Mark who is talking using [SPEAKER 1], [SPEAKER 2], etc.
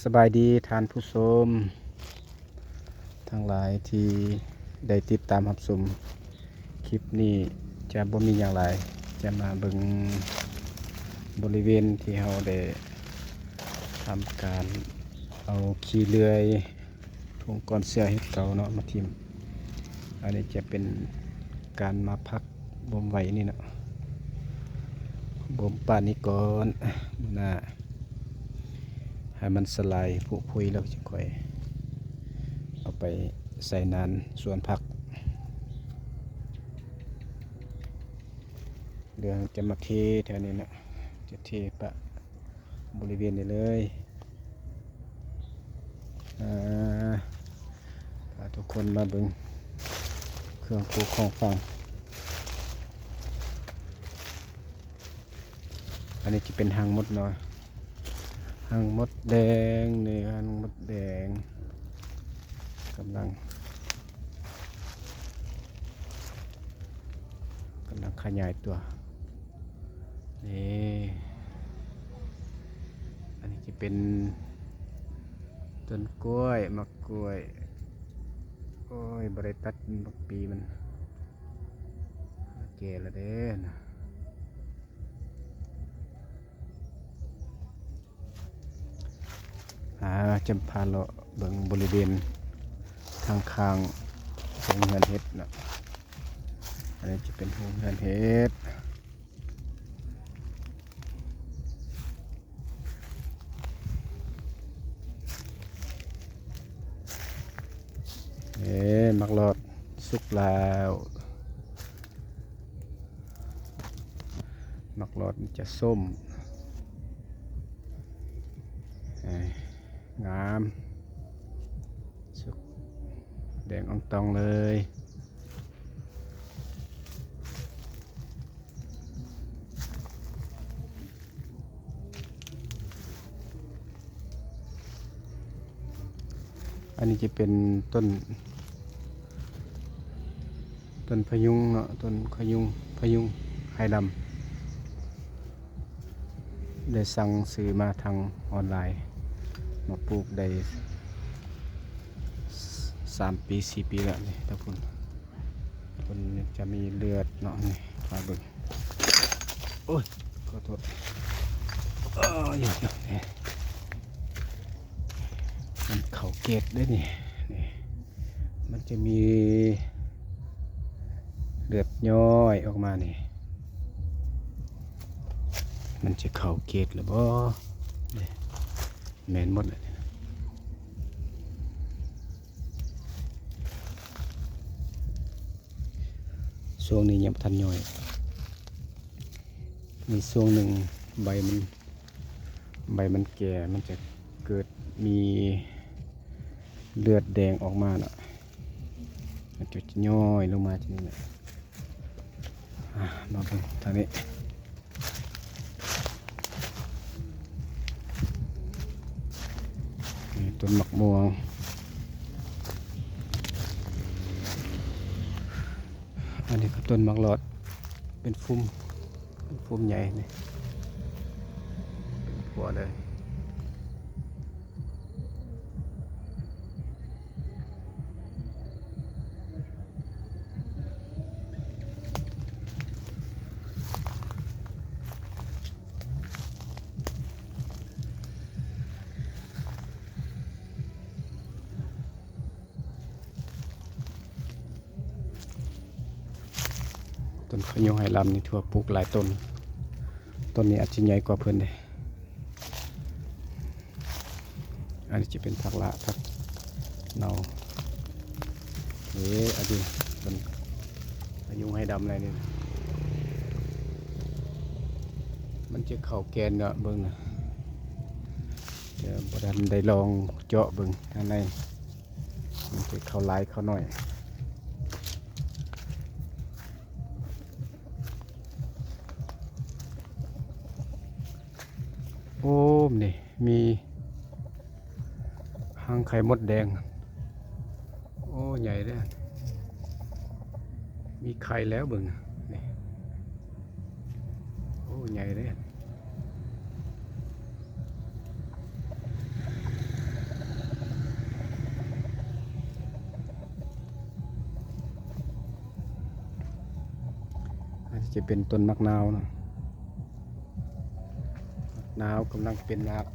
[SPEAKER 1] สบายดีท่านผู้ชมทั้งหลายที่ได้ติดตามรับชมคลิปนี้จะบ่มีอย่างไรจะมาเบิ่งบริเวณที่เราได้ทำการเอาขี้เลื่อยถุงก้อนเสื้อเฮ็ดเก่าเนาะมาทิ่มอันนี้จะเป็นการมาพักบ่มไว้นี่เนาะบ่มป่านนี้ก่อนมื้อหน้าให้มันสลายผุพุยแล้วจะค่อยเอาไปใส่นานส่วนผักเรื่องจะมาเทแถวนี้นะจะเทปะบริเวณนี้เลยพาทุกคนมาเบิ่งเครื่องปลูกของฟังอันนี้จะเป็นหางมดเนาะหางมดแดงนี่หางมดแดงกำลังขยายตัวนี่อันนี้จะเป็นต้นกล้วยมะกล้วยโอ้ยบริตัดบักปีมันแก่แล้วเด้นะจำพาเราเบิ่งบริเวณข้างโรงเรือนเห็ดนะอันนี้จะเป็นโรงเรือนเห็ดมักหลอดสุกแล้วมักหลอดจะส้มงามสุกแดงอ่องตองเลยอันนี้จะเป็นต้นพะยุงเนาะต้นพะยุงไฮดำได้สั่งซื้อมาทางออนไลน์มาปลูกได้3 ปี 4 ปีแล้วนี่ทุกคนจะมีเลือดเนาะนี่มาเบิ่งโอ้ยขอโทษอยู่นี่มันเข่าเกตด้วยนี่มันจะมีเลือดย้อยออกมานี่มันจะเข่าเกตหรือบ่แมนหมดเลยช่วงนี้ยังทันย่อยมีช่วงหนึ่งใบมันแก่มันจะเกิดมีเลือดแดงออกมาเนาะมันจะย่อยลงมาทีนี้แหละมาดูทางนี้ต้นหมักม่วงอันนี้ก็ต้นหมักหลอดเป็นฟุ้มใหญ่นี่เป็นหัวเลยต้นขยุงไหหลำนี่ทั่วปลูกหลายต้นนี้อาจจะใหญ่กว่าเพื่อนเลยอันนี้จะเป็นผักละผักเนาอันนี้ต้นขยุงไหดำอะไรนี่มันจะเข่าแกนเนาะเบิ้งนะเดี๋ยวบดันได้ลองเจาะเบิ้งข้างในมันจะเข่าลายเข้าหน่อยโอ้มนี่มีหางไข่มดแดงโอ้ใหญ่เลยมีไข่แล้วเบิ่งนี่โอ้ใหญ่เลย จะเป็นต้นมะนาวเนาะมะนาวกำลังเป็นราก